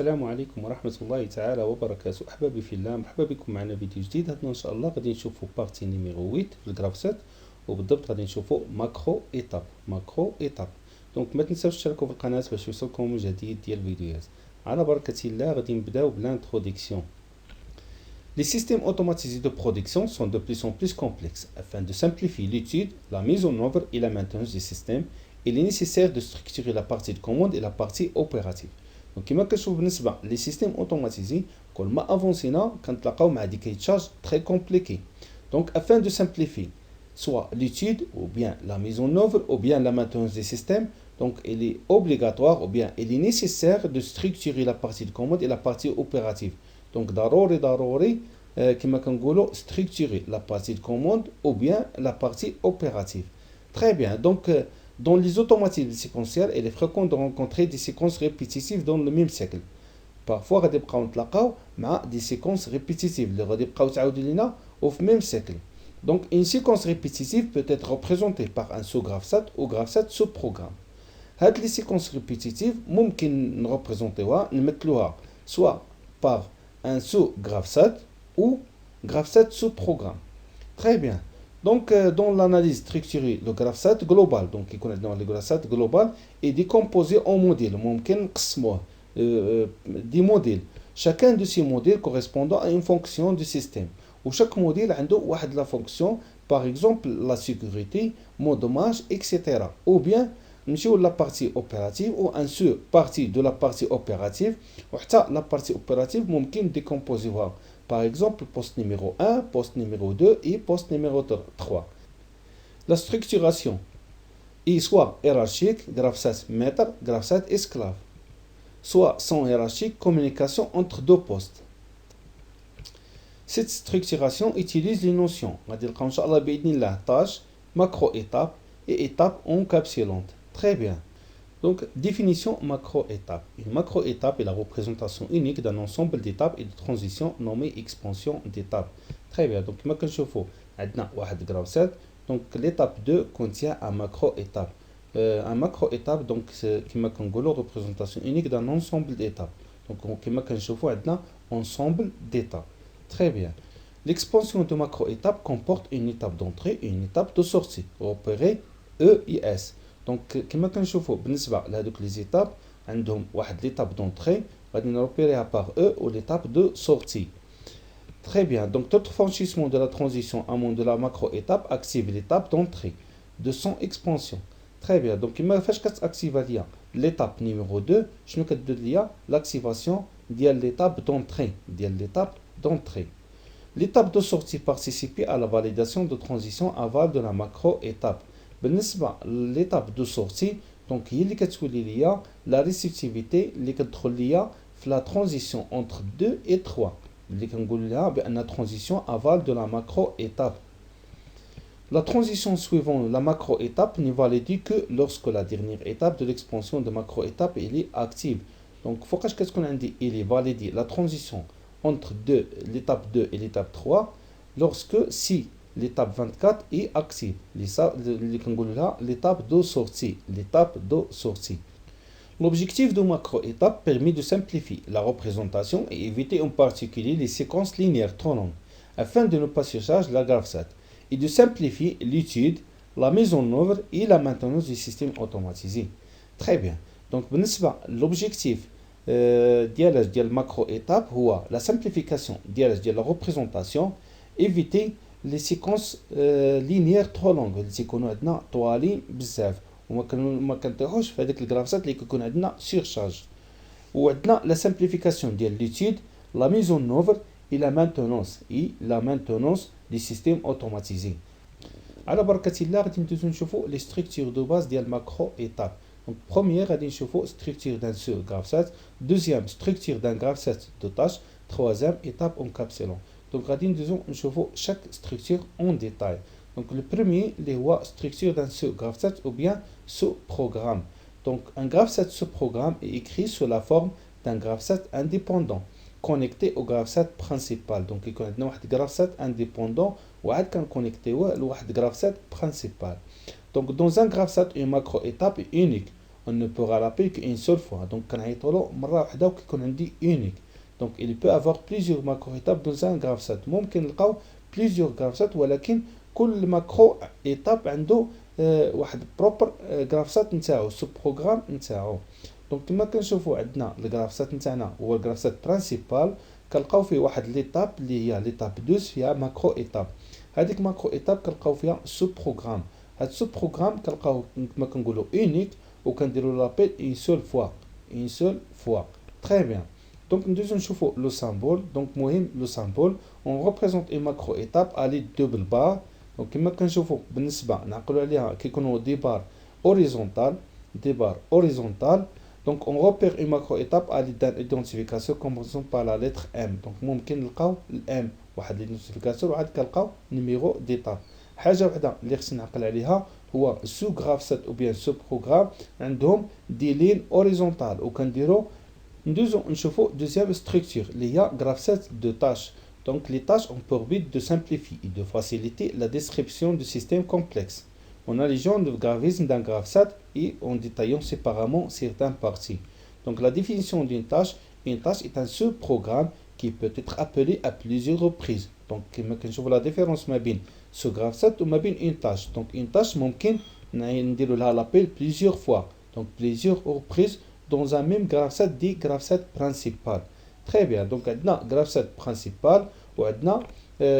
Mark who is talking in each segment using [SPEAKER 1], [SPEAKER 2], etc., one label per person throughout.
[SPEAKER 1] السلام عليكم ورحمة الله تعالى وبركاته. أحبابي في الله، مرحبا بكم معنا فيديو جديد. هادنا إن شاء الله غادي نشوفوا بارتي نيميرو 8 في الجراف 7، وبالضبط غادي نشوفوا ماكرو إيتاب. دونك ما تنساوش تشتركوا في القناة باش يوصلكم جديد ديال الفيديوهات. على بركة الله غادي نبداو بلانتروديكسيون. Les systèmes automatisés de production sont de plus en plus complexes. Afin de simplifier l'étude, la mise en œuvre et la maintenance du système, il est nécessaire de structurer la partie de commande et la partie opérative. Donc, كما كنشوفوا بالنسبة les systèmes automatisés, كل ما افونسينا كنتلاقاو مع دي كيتشاج très compliqués. Donc, afin de simplifier soit l'étude ou bien la mise en œuvre ou bien la maintenance des systèmes, donc il est obligatoire ou bien il est nécessaire de structurer la partie de commande et la partie opérative. Donc ضروري كما كنقولوا structurer la partie de commande ou bien la partie opérative. Très bien. Donc dans les automatismes séquentiels, il est fréquent de rencontrer des séquences répétitives dans le même cycle. Parfois غادي نبقاو نتلاقاو مع des séquences répétitives اللي غادي يبقاو تعاودوا لينا au même cycle. Donc une séquence répétitive peut être représentée par un sous-graph ou graph 7 sous-programme. هاد les séquences répétitives ممكن نريبريزونطيوها نمثلوها soit par un sous-graph 7 ou graph 7 sous-programme. Très bien. Donc, dans l'analyse structurée, le graph 7 global, donc il connaît dans le graph 7 global, est décomposé en modules. ممكن نقسموه des modèles. Chacun de ces modèles correspondant à une fonction du système. Ou chaque modèle a واحد la fonction, par exemple la sécurité, mode dommage, etc. Ou bien la partie opérative ou un sous-partie de la partie opérative. وحتى la partie opérative ممكن décomposer par exemple poste numéro 1, poste numéro 2 et poste numéro 3. La structuration est soit hiérarchique, graph 7 maître, graph 7 esclave, soit sans hiérarchique, communication entre deux postes. Cette structuration utilise les notions غادي نلقاو ان شاء الله باذن الله tâche, macro-étape et étape encapsulante. Très bien. Donc, définition macro-étape. Une macro-étape est la représentation unique d'un ensemble d'étapes et de transitions nommées expansion d'étapes. Très bien. Donc, كما كنشوفوا عندنا واحد graph 7. Donc, l'étape 2 contient un macro-étape. Un macro-étape, donc, كما كنقولوا représentation unique d'un ensemble d'étapes. Donc, كما كنشوفوا عندنا ensemble d'étapes. Très bien. L'expansion de macro-étape comporte une étape d'entrée et une étape de sortie, repérée E et S. Donc, كما كنشوفوا بالنسبة لهذوك les étapes عندهم واحد l'étape d'entrée غادي نروبيريها par E ou l'étape de sortie. Très bien. Donc, tout franchissement de la transition amont de la macro-étape active l'étape d'entrée de son expansion. Très bien. Donc, كما فاش كتاكتيفا ليا l'étape numéro 2 شنو كدير ليا l'activation ديال l'étape d'entrée. L'étape de sortie participe à la validation de transition aval de la macro-étape. بالنسبة l'étape de sortie, donc هي اللي كتولي ليا la réceptivité اللي كتدخل ليا في la transition entre 2 et 3 اللي كنقول لها بأن transition aval de la macro-étape. La transition suivant la macro-étape n'est validée que lorsque la dernière étape de l'expansion de macro-étape est active. Donc فوقاش كتكون عندي il est validé la transition entre l'étape 2 et l'étape 3 lorsque si l'étape 24 est active. L'étape de sortie. L'objectif de macro-étape permet de simplifier la représentation et éviter en particulier les séquences linéaires trop longues, afin de ne pas surcharger la graph 7, et de simplifier l'étude, la mise en œuvre et la maintenance du système automatisé. Très bien. Donc, l'objectif ديال macro-étape هو la simplification ديال la représentation, éviter les séquences linéaires trop longues اللي تيكونوا عندنا طوالين بزاف وما كنطيحوش في هذاك الجرافات اللي كيكون عندنا سيرشارج. وعندنا la simplification ديال l'étude, la mise en œuvre et la maintenance des systèmes automatisés. على بركة الله غادي ندوزو نشوفوا les structures de base ديال macro-étape. Donc, première, غادي نشوفوا structure d'un sous-graph 7, deuxième structure d'un graph 7 de tâches, troisième étape encapsulant. Donc, غادي نشوفوا chaque structure en détail. Donc, le premier, c'est structure d'un sous-graph 7 ou bien sous-programme. Donc, un graph 7 sous-programme est écrit sous la forme d'un graph 7 indépendant, connecté au graph 7 principal. Donc, il y a un graph 7 indépendant ou un connecté au graph 7 principal. Donc, dans un graph 7, une macro-étape est unique. on ne pourra l'appeler qu'une seule fois. Donc كنعيطوا له مرة واحدة وكيكون عندي unique. Donc il peut avoir plusieurs macro étapes dans un graph set. ممكن نلقاو plusieurs graph set ولكن كل ماكرو étape عنده واحد بروبر graph set نتاعو سب بروغرام نتاعو. دونك كما كنشوفوا عندنا الجراف سيت نتاعنا هو الجراف سيت برينسيبال كنلقاو فيه واحد ليتاب اللي هي ليتاب 12 فيها ماكرو ايتاب. هذيك ماكرو ايتاب كنلقاو فيها سوب بروغرام. هاد سوب بروغرام كنلقاو كما كنقولوا اونيك وكنديروا لابيل اون سول فوا تري بيان. دونك ندوزو نشوفوا لو سامبول. دونك مهم لو سامبول اون ريبريزونت اي ماكرو ايتاب الي دوبل بار. دونك كما كنشوفوا بالنسبه نعقلوا عليها كيكونوا دي بار اوريزونتال. Donc on repère une macro-étape à l'identification commençant par la lettre M. Donc ممكن نلقاو M واحد l'identification وعاد كنلقاو numéro d'étape. حاجة وحدة اللي خصنا نعقل عليها هو sous graph set ou bien sous programme عندهم دي لين horizontales وكنديرو ندوزو نشوفو deuxième structure اللي هي graph set de tâches. Donc les tâches ont pour but de simplifier et de faciliter la description du système complexe. En allégeant le graphisme d'un graph set et en détaillant séparément certaines parties. Donc la définition d'une tâche est un sous-programme qui peut être appelé à plusieurs reprises. Donc je vois la différence entre ce graph set et une tâche. Donc une tâche ممكن نديرو لها l'appel plusieurs fois. Donc plusieurs reprises dans un même graph set dit graph set principal. Très bien. Donc عندنا graph set principal وعندنا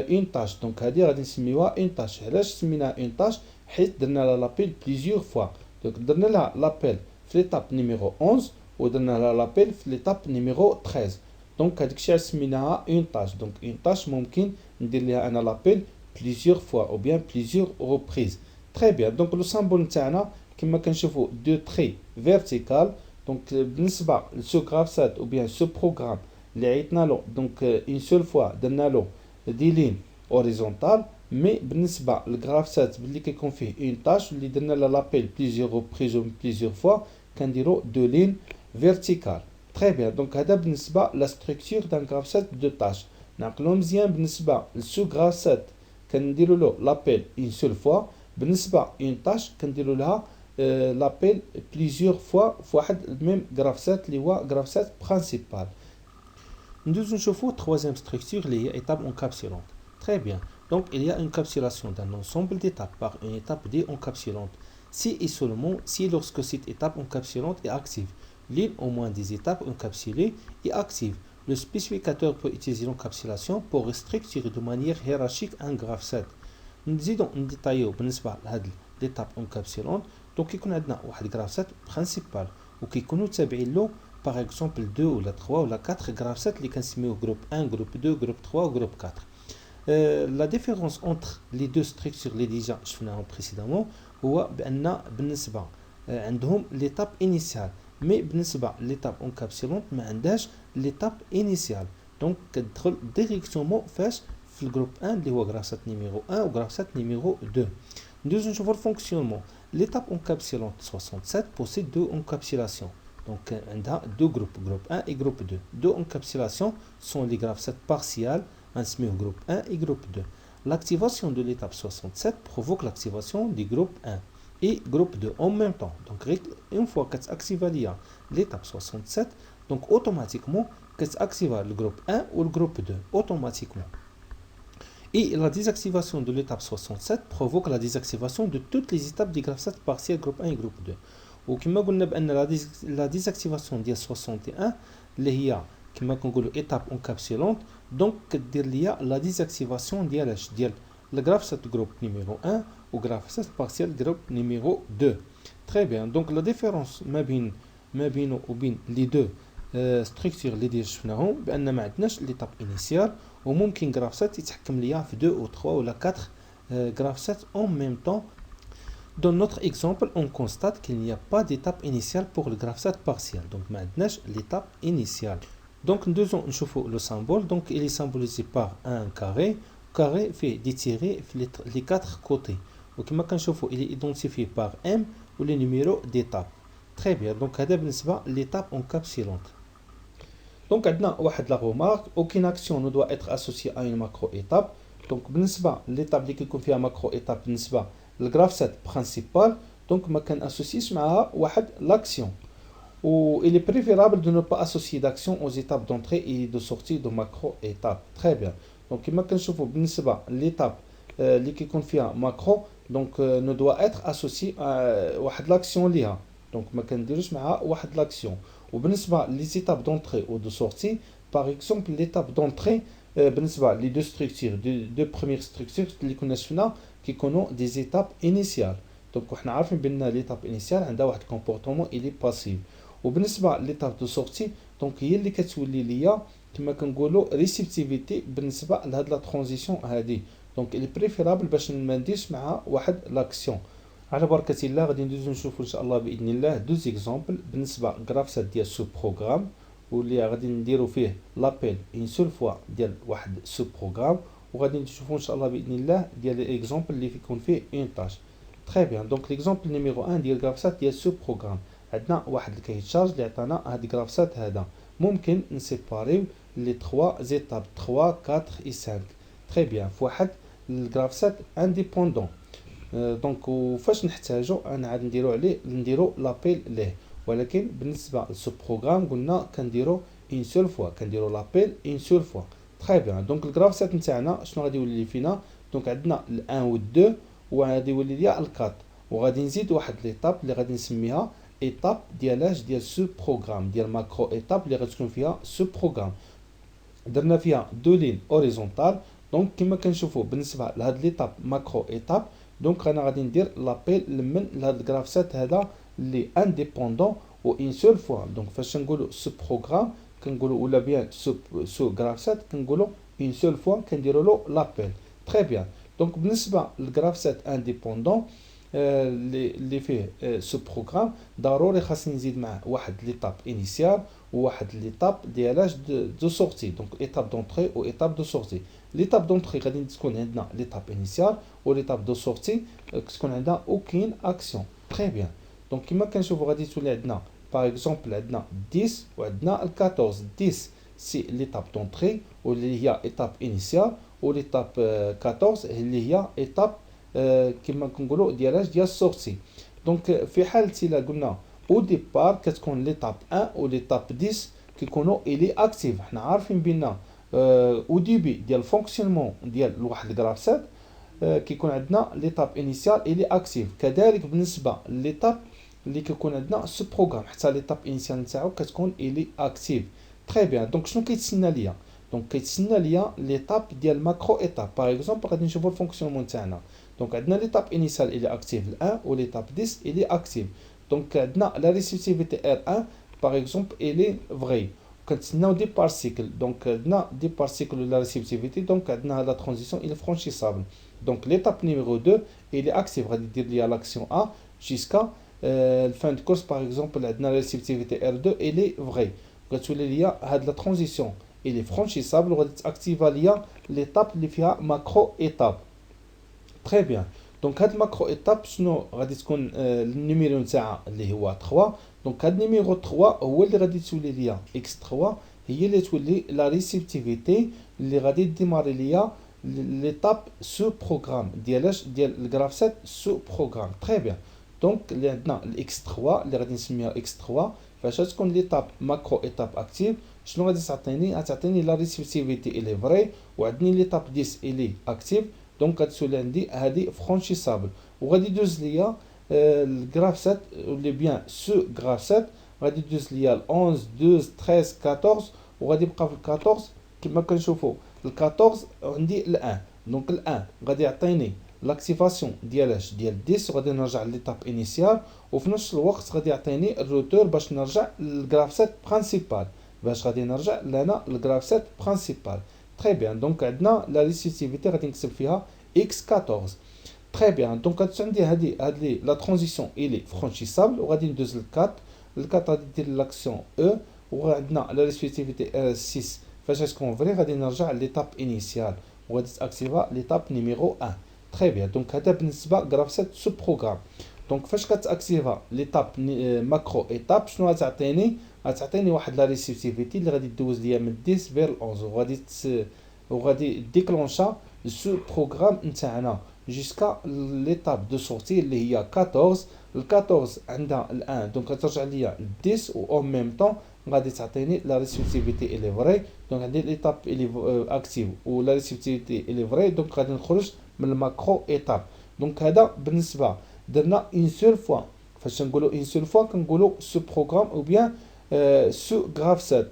[SPEAKER 1] une tâche. Donc هذه غادي نسميوها une tâche. علاش سميناها une tâche؟ حيت درنا لها لابيل بليزيور فوا. دونك درنا لها لابيل في ليتاب نيميرو 11 ودرنا لها لابيل في ليتاب نيميرو 13. دونك هذيك الشيء سميناها اون تاش. دونك اون تاش ممكن ندير لها انا لابيل بليزيور فوا او بيان بليزيور ريبريز. تري بيان. دونك لو سامبول نتاعنا كما كنشوفوا دو تري فيرتيكال. دونك بالنسبه لسو غراف سات او بيان سو بروغرام اللي عيطنا له دونك اون سول فوا درنا له دي لين اوريزونتال. مي بالنسبه للغراف سات باللي كيكون فيه اون تاش اللي درنا لا لابيل بليزيور ريبريز و بليزيور فوا كنديرو دو لين فيرتيكال. تري بيان. دونك هذا بالنسبه لا ستركتور دان غراف سات دو تاش. نعقلو مزيان بالنسبه لسو غراف سات كنديرو له لابيل اون سول فوا. بالنسبه اون تاش كنديرو لها لابيل بليزيور فوا فواحد ميم غراف سات اللي هو غراف سات برينسيبال. ندوزو نشوفو troisième structure اللي هي étape encapsulante. Très bien. Donc il y a une encapsulation d'un ensemble d'étapes par une étape encapsulante. Si et seulement si lorsque cette étape encapsulante est active. L'une au moins des étapes encapsulées est active. Le spécificateur peut utiliser l'encapsulation pour structurer de manière hiérarchique un graph set. نزيدو نديتايو بالنسبة لهاد l'étape encapsulante. Donc يكون عندنا واحد graph set principal وكيكونوا تابعين له par exemple 2 ou 3 ou 4 graph set اللي كنسميوه groupe 1, groupe 2, groupe 3 ou groupe 4. La différence entre les deux structures اللي ديجا شفناهم précédemment هو بأن بالنسبة عندهم l'étape initiale mais بالنسبة l'étape encapsulante ما عندهاش l'étape initiale. donc كتدخل directement فاش في الجروب 1 اللي هو graph set numéro 1 و graph set numéro 2. ندوزو نشوفو الفونكسيونمون. l'étape encapsulante 67 possède deux encapsulations. Donc عندها deux groupes, groupe 1 et groupe 2. Deux encapsulations sont les graph set partiels ainsi groupe 1 et groupe 2. L'activation de l'étape 67 provoque l'activation du groupe 1 et groupe 2 en même temps. Donc une fois qu'elle active l'étape 67, donc automatiquement qu'elle active le groupe 1 ou le groupe 2 automatiquement. Et la désactivation de l'étape 67 provoque la désactivation de toutes les étapes du graph set partiel groupe 1 et groupe 2. وكما قلنا بان لا ديزاكتيفاسيون ديال 61 اللي هي كما كنقولوا ايتاب انكابسولونت. دونك كدير ليا لا ديزاكتيفاسيون ديالاش ديال الغراف سيت جروب نيميرو 1 و غراف سيت بارسيال جروب نيميرو 2. تري بيان. دونك لا ديفيرونس ما بينه وبين لي دو ستركتور اللي ديجا شفناهم بان ما عندناش ليتاب انيسيال وممكن غراف سيت يتحكم ليا في 2 ou 3 ولا 4 غراف سيت en même temps. Dans notre exemple, on constate qu'il n'y a pas d'étape initiale pour le graph set partiel. Donc, maintenant, l'étape initiale. Donc, nous devons voir le symbole. Donc, il est symbolisé par un carré. Carré fait détirer les quatre côtés. Donc, il est identifié par M ou le numéro d'étape. Très bien. Donc, c'est l'étape encapsulante. Donc, on a la remarque. Aucune action ne doit être associée à une macro-étape. Donc, l'étape qui confie à macro-étape, le graph set principal. دونك ما كناسوسيش معها واحد لاكسيون. و il est préférable de ne pas associer d'action aux étapes d'entrée et de sortie de macro étape. Très bien. Donc كما كنشوفوا بالنسبه ليتاب اللي كيكون فيها ماكرو دونك ne doit être associé واحد لاكسيون ليها. دونك ما كنديروش معها واحد لاكسيون. وبالنسبه لي étapes d'entrée ou de sortie par exemple l'étape d'entrée بالنسبه لي دو ستركتور دو بروميير ستركتور اللي كنا شفنا كيكونوا دي étapes initiales. دونك وحنا عارفين بان ليتاب انيسيال عندها واحد كومبورتمون الي باسيف. وبالنسبه ليتاب دو سورتي دونك هي اللي كتولي ليا كما كنقولوا ريسيبتيفيتي بالنسبه لهاد لا ترانزيسيون هادي. دونك الي بريفيرابل باش ما نديرش مع واحد لاكسيون. على بركه الله غادي ندوزو نشوفوا ان شاء الله باذن الله دوز اكزامبل بالنسبه غرافسات ديال سو بروغرام واللي غادي نديرو فيه لابيل اون سول فوا ديال واحد سو بروغرام وغادي نشوفوا ان شاء الله باذن الله ديال الاكزامبل اللي فيكون فيه اون تاش. Très bien. Donc l'exemple numéro 1 ديال الجرافسات ديال سو بروغرام عندنا واحد الكاي تشارج اللي عطانا هاد الجرافسات هذا ممكن نسيباريو لي 3 زيتاب 3 4 و 5 تري بيان في واحد الجرافسات انديبوندون. دونك وفاش نحتاجو انا عاد نديرو لابيل ليه ولكن بالنسبه لسو بروغرام قلنا كنديرو اون سول فوا كنديرو لابيل اون سول فوا. تري بيان. دونك الجرافسات نتاعنا شنو غادي يولي فينا دونك عندنا ال1 و 2 وغادي يولي ليا الكات وغادي نزيد واحد ليطاب اللي غادي نسميها ايطاب ديالاش ديال سو بروغرام ديال ماكرو ايطاب اللي غتكون فيها سو بروغرام درنا فيها دو لين اوريزونتال. دونك كما كنشوفوا بالنسبه لهاد ليطاب ماكرو ايطاب دونك انا غادي ندير لابيل من لهاد الجرافسات هذا اللي انديبوندون و اون سول فوا. دونك فاش نقولوا سو بروغرام كنقولوا ولا بيان سو جرافسات كنقولوا اون سول فوا كنديروا له لابيل. تري بيان. دونك بالنسبه للجرافسات انديبوندون اللي فيه سو بروغرام ضروري خاصني نزيد معاه واحد ليطاب انيسيال وواحد ليطاب ديالاج دو سورتي. دونك ايطاب دونطري و ايطاب دو سورتي. ليطاب دونطري غادي تكون عندنا ليطاب انيسيال و ليطاب دو سورتي تكون عندها اوكين اكسيون. تري بيان. دونك كما كنشوفوا غادي تولي عندنا باغ اكزومبل عندنا 10 وعندنا 14. 10 سي ليطاب دونطري واللي هي ايطاب انيسيال و ليطاب 14 اللي هي ايطاب كما كنقولوا ديالاش ديال السورتي. دونك في حاله الا قلنا او ديبار كتكون ليطاب 1 و ليطاب 10 كيكونوا الي اكتيف. حنا عارفين بان او ديبي ديال الفونكسيونمون ديال واحد الجرافسات كيكون عندنا ليطاب انيسيال الي اكتيف. كذلك بالنسبه لليطاب اللي كيكون عندنا سو بروغرام حتى ليطاب انيسيال نتاعو كتكون الي اكتيف. تري بيان. دونك شنو كيتسنى ليا دونك كيتسنى ليا ليطاب ديال ماكرو ايطاب. باغ اكزومبل غادي نشوفوا الفونكسيونمون تاعنا. دونك عندنا ليطاب انيسيال الي اكتيف ل1 و ليطاب 10 الي اكتيف. دونك عندنا لا ريسيبتيفيتي ار 1 باغ اكزومبل الي فري كنتسناو دي بارسيكل. دونك عندنا دي بارسيكل ولا ريسيبتيفيتي دونك عندنا لا ترانزيسيون الي فرانشيسابل. دونك ليطاب نيميرو 2 الي اكتيف غادي دير ليا لاكسيون ا جيسكا الفان دو كورس. باغ اكزومبل عندنا ريسيبتيفيتي ار 2 الي فري غتولي ليا هاد لا ترانزيسيون الي فرانشيسابل وغادي تاكتيفا ليا ليطاب اللي فيها ماكرو ايطاب. تري بيان. دونك هاد ماكرو ايطاب شنو غادي تكون النيميرو نتاعها اللي هو 3. دونك هاد نيميرو 3 هو اللي غادي تولي ليا اكس 3 هي اللي تولي لا ريسيبتيفيتي اللي غادي ديماري ليا ليطاب سو بروغرام ديالاش ديال الجرافسات سو بروغرام. تري بيان. دونك اللي عندنا الاكس 3 اللي غادي نسميها اكس 3 فاش تكون ليطاب ماكرو ايطاب اكتيف شنو غادي تعطيني لا ريسيبتيفيتي الي فري وعندني ليطاب 10 الي اكتيف. دونك غتولي عندي هذه فرانشيسابل وغادي يدوز ليا الجرافسات اللي بيان سو جرافسات غادي يدوز ليا 11 12 13 14 وغادي يبقى في 14 كما كنشوفوا ال 14 عندي ال1. دونك ال1 غادي يعطيني لاكتيفاسيون ديالاش ديال 10 وغادي نرجع ليطاب انيسيال وفي نفس الوقت غادي يعطيني الروتور باش نرجع للجرافسات برينسيبال باش غادي نرجع لهنا للجرافسات برينسيبال. تري بيان. دونك عندنا لا ريسيبتيفيتي غادي نكتب فيها اكس 14. تري بيان. دونك عندي هذه لا ترانزيسيون الي فرانشيسابل وغادي ندوز ل4. ل4 غادي دير لاكسيون او وعندنا لا ريسيبتيفيتي 6 فاش تكون فري غادي نرجع ليطاب انيسيال وغادي تاكتيفا ليطاب نيميرو 1. تري بيان. دونك هذا بالنسبه جرافسات سو بروغرام. دونك فاش كتاكتيفا ليطاب ماكرو ايطاب شنو غتعطيني واحد لا ريسيبتيفيتي اللي غادي دوز ليا من 10 فير 11 وغادي ديكلونشا سو بروغرام نتاعنا جيسكا ليطاب دو سورتي اللي هي 14 ال 14 عندها ال 1 دونك غترجع ليا ل 10 و او ميم طون غادي تعطيني لا ريسبتيفيتي الي فري. دونك عندي ليتاب الي اكتيف و لا ريسبتيفيتي الي فري، دونك غادي نخرج من الماكرو ايتاب. دونك هذا بالنسبه درنا اون سول فوا. فاش نقولوا اون سول فوا كنقولوا سو بروغرام او بيان سو غراف سيت.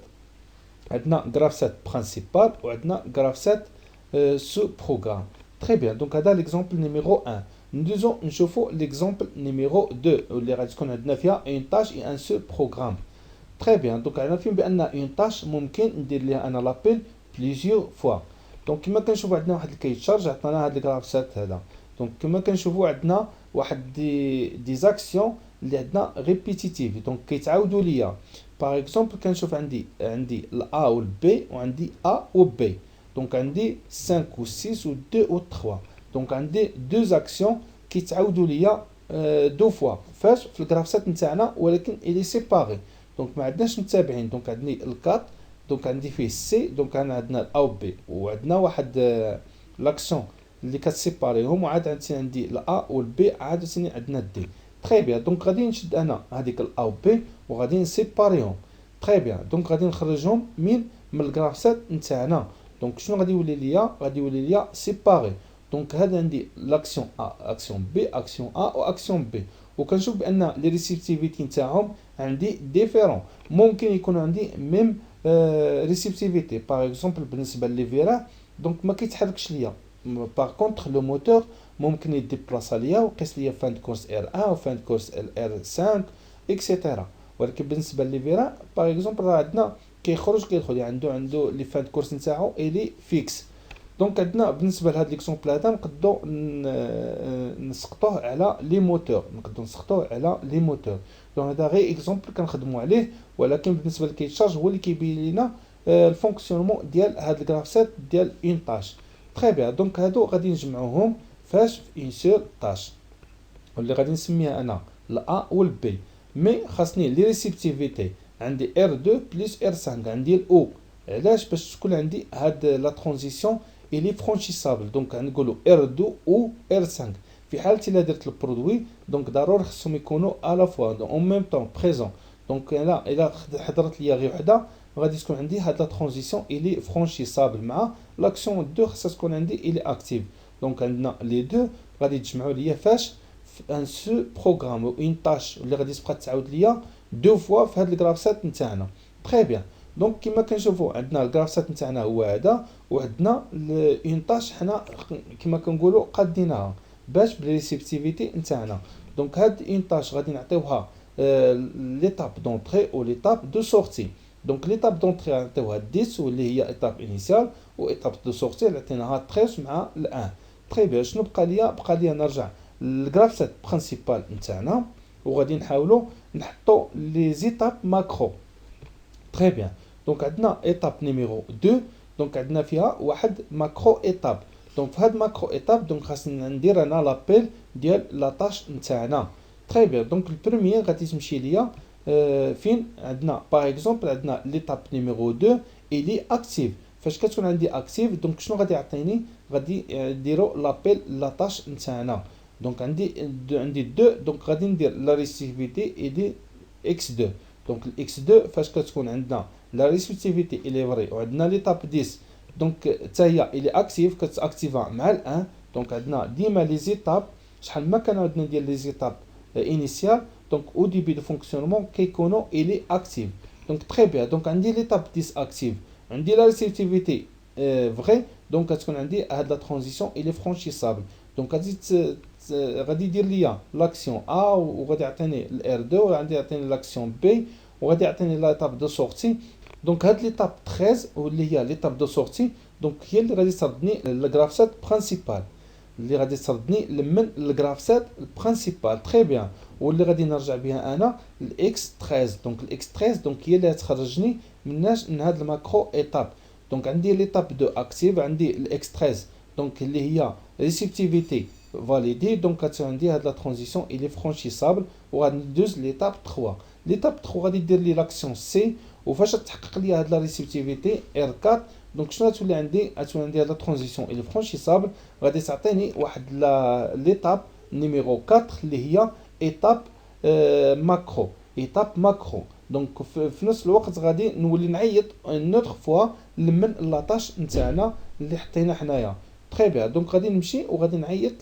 [SPEAKER 1] عندنا غراف سيت برينسيبال وعندنا غراف سيت سو بروغرام. تري بيان. دونك هذا ليكزامبل نيميرو 1. ندوزو نشوفوا ليكزامبل نيميرو 2 اللي غادي تكون عندنا فيها اون تاش اي ان سول بروغرام. تري بيان. دونك عرفنا بان اون تاش ممكن ندير ليها انا لابيل بليزيور فوا. دونك كما كنشوفوا عندنا واحد الكيتشارج عطانا هذا الغراف سيت هذا. دونك كما كنشوفوا عندنا واحد دي زاكسيون اللي عندنا ريبيتيتيف، دونك كيتعاودوا ليا. باغ اكزومبل كنشوف عندي الا و البي وعندي ا و بي. دونك عندي 5 و 6 و 2 و 3. دونك عندي دو زاكسيون كيتعاودوا ليا دو فوا فاش في الغراف سيت نتاعنا، ولكن الي سيباري. دونك ما عندناش متابعين. دونك عندي الكات، دونك عندي فيه سي، دونك انا عندنا الا و بي وعندنا واحد لاكسيون اللي كتسيباريهم، وعاد عندي الا و البي عاد ثاني عندنا دي. تري بيان. دونك غادي نشد انا هذيك الا و بي وغادي نسيباريهم. تري بيان. دونك غادي نخرجهم من الغراف سيت نتاعنا. دونك شنو غادي يولي ليا؟ غادي يولي ليا سيباري. دونك هذا عندي لاكسيون ا، اكسيون بي، اكسيون ا و اكسيون بي. وكنشوف بان لي ريسيبتيفيتي نتاعهم عندي ديفيرون. ممكن يكون عندي ميم ريسيبتيفيتي. باغ اكزومبل بالنسبه لي فيرا دونك ما كيتحركش ليا. باغ كونطخ لو موتور ممكن يديبلاصا ليا ويقيس ليا فان كورس ار 1 وفان كورس ار 5 اكسيتيرا. ولكن بالنسبه لي فيرا باغ اكزومبل راه عندنا كيخرج كيدخل، عنده لي فان كورس نتاعو الي فيكس. دونك عندنا بالنسبه لهاد ليكزومبل هذا نقدروا نسقطوه على لي موتور. دونك هذا غير اكزومبل كنخدموا عليه، ولكن بالنسبه للكيتشارج هو اللي كيبين لنا الفونكسيونمون ديال هاد الغراف سيت ديال اون طاش. تري بيان. دونك هادو غادي نجمعوهم فاش في اون سول طاش واللي غادي نسميها انا لا و البي. مي خاصني لي ريسيبتيفيتي عندي R2 بلس R5 عندي الاو. علاش؟ باش تكون عندي هاد لا ترانزيسيون الي فرانشيسابل. دونك غنقولوا R2 و R5 في حاله الا درت البرودوي. دونك ضروري خصهم يكونوا الا فوا اون ميم طون بريزون. دونك الا حضرت ليا غير وحده غادي تكون عندي هاد لا ترانزيسيون الي فرانشيسابل مع لاكسيون 2 خصها تكون عندي الي اكتيف. دونك عندنا لي دو غادي تجمعوا ليا فاش ان سو بروغرام و اون تاش اللي غادي تبقى تعاود ليا دو فوا في هاد الغراف سيت نتاعنا. تري بيان. دونك كما كنشوفوا عندنا الغراف سيت نتاعنا هو هذا، وعندنا اون تاش حنا كما كنقولوا قادينها باش بالريسيبتيفيتي نتاعنا. دونك هاد اون تاش غادي نعطيوها ليتاب دونطري و ليتاب دو سورتي. دونك ليتاب دونطري غنعطيوها 10 واللي هي ايتاب انيسيال، و ايتاب دو سورتي اللي عطيناها 13 مع ال1. تري بيان. شنو بقى ليا نرجع للغراف سيت برينسيبال نتاعنا وغادي نحاولوا نحطوا لي زيتاب ماكرو. تري بيان. دونك عندنا ايتاب نيميرو 2. دونك عندنا فيها واحد ماكرو ايتاب. دونك في هاد ماكرو ايتاب دونك خاصني ندير انا لابيل ديال لا طاش نتاعنا. تري بيان. دونك البروميير غادي تمشي ليا فين عندنا باغ اكزومبل عندنا ليتاب نيميرو 2 الي اكتيف. فاش كتكون عندي اكتيف دونك شنو غادي يعطيني؟ غادي نديرو لابيل لا طاش نتاعنا. دونك عندي 2. دونك غادي ندير لا ريسيبتيفيتي الي اكس 2. دونك الاكس 2 فاش كتكون عندنا لا ريسيبتيفيتي الي فري وعندنا ليتاب 10 دونك حتى هي الي اكتيف كتاكتيفا مع الان. دونك عندنا ديما لي زيتاب شحال ما كان عندنا ندير لي زيتاب انيسيال دونك او ديبي دو فونكسيونمون كيكونوا الي اكتيف. دونك تري بيان. دونك عندي ليتاب 10 اكتيف، عندي لا ريسيبتيفيتي فري. دونك كتكون عندي هاد لا ترانزيسيون الي فرانشيسابل. دونك غادي يدير ليا لاكسيون ا وغادي يعطيني الار 2 وغادي يعطيني لاكسيون بي وغادي يعطيني ليتاب دو سورتي. دونك هاد ليتاب 13 واللي هي ليتاب دو سورتي دونك هي اللي غادي تردني للغراف سيت برينسيبال، اللي غادي تردني من الغراف سيت برينسيبال. تري بيان. واللي غادي نرجع بها انا الاكس 13. دونك الاكس 13 دونك هي اللي تخرجني من هاد الماكرو ايتاب. دونك عندي ليتاب 2 اكتيف، عندي الاكس 13 دونك اللي هي ريسيبتيفيتي فاليدي. دونك كتكون عندي هاد لا ترانزيسيون الي فرانشيسابل وغادي ندوز ليتاب 3. ليتاب 3 غادي دير لي لاكسيون سي وفاش تحقق لي هاد لا ريسيبتيفيتي ار 4 دونك شنو غتولي عندي؟ غتولي عندي هاد لا ترانزيسيون الي فرانشيسابل غادي تعطيني واحد ليتاب نيميرو 4 اللي هي ايتاب ماكرو، ايتاب ماكرو. دونك في نفس الوقت غادي نولي نعيط نوتر فوا من لاطاش نتاعنا اللي حطينا حنايا. تري بيان. دونك غادي نمشي وغادي نعيط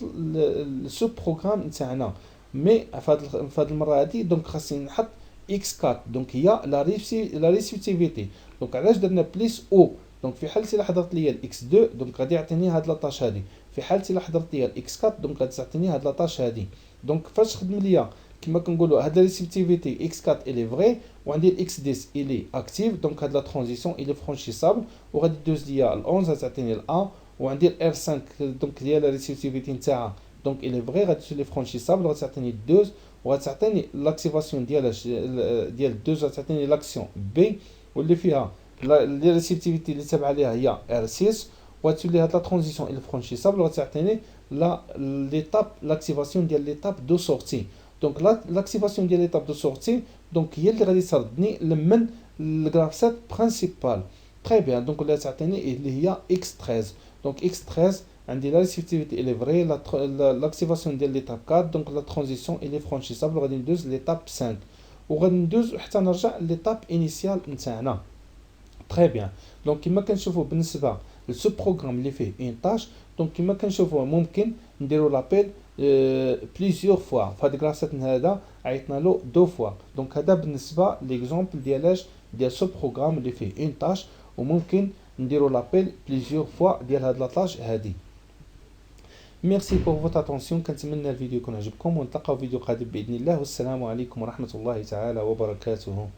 [SPEAKER 1] لسو بروغرام نتاعنا، مي في هاد المره هادي دونك خاصني نحط اكس 4. دونك هي لا ريسيبتيفيتي. دونك علاش درنا بليس او؟ دونك في حالتي الا حضرت ليا الاكس 2 دونك غادي يعطيني هاد لاطاش هادي، في حالتي الا حضرت ليا الاكس 4 دونك غادي تعطيني هاد لاطاش هادي. دونك فاش خدم ليا كما كنقولوا هاد لا ريسيبتيفيتي اكس 4 الي فري وعندي الاكس 10 الي اكتيف، دونك هاد لا ترانزيسيون الي فرانشيسابل، وغادي دوز ليا ال 11 غتعطيني ال 1، وعندي الار 5 دونك ديال لا ريسيبتيفيتي نتاعها دونك الي فري غادي تولي فرانشيسابل، غتعطيني 12 وغتعطيني لاكتيفاسيون ديال 12 غتعطيني لاكسيون بي واللي فيها لي ريسيبتيفيتي اللي تابعه ليها هي ار 6، وغتولي هاد لا ترانزيسيون الي فرانشيسابل غتعطيني ليتاب لاكتيفاسيون ديال ليتاب دو سورتي. دونك لاكتيفاسيون ديال ليتاب دو سورتي دونك هي اللي غادي تردني من الجرافسات برينسيبال. تري بيان. دونك اللي تعطيني اللي هي اكس 13. دونك اكس 13 عندي لا ريسيبتيفيتي الي فري، لاكتيفاسيون ديال ليتاب 4 دونك لا ترانزيسيون الي فرانشيسابل، غادي ندوز ليتاب 5 وغادي ندوز حتى نرجع ليتاب انيسيال نتاعنا. تري بيان. دونك كما كنشوفوا بالنسبه لسو بروغرام اللي فيه اون تاش، دونك كما كنشوفوا ممكن نديروا لابيل بليزيور فوا. في هاد الكلاسات هذا عيطنا له دو فوا. دونك هذا بالنسبه ليكزومبل ديال سو بروغرام اللي فيه اون تاش، وممكن نديروا لابيل بليزيور فوا ديال هاد لاطاج هادي. ميرسي بور فوت اتونسيون. كنتمنى الفيديو يكون عجبكم، ونتلاقاو فيديو قادم باذن الله، والسلام عليكم ورحمه الله تعالى وبركاته.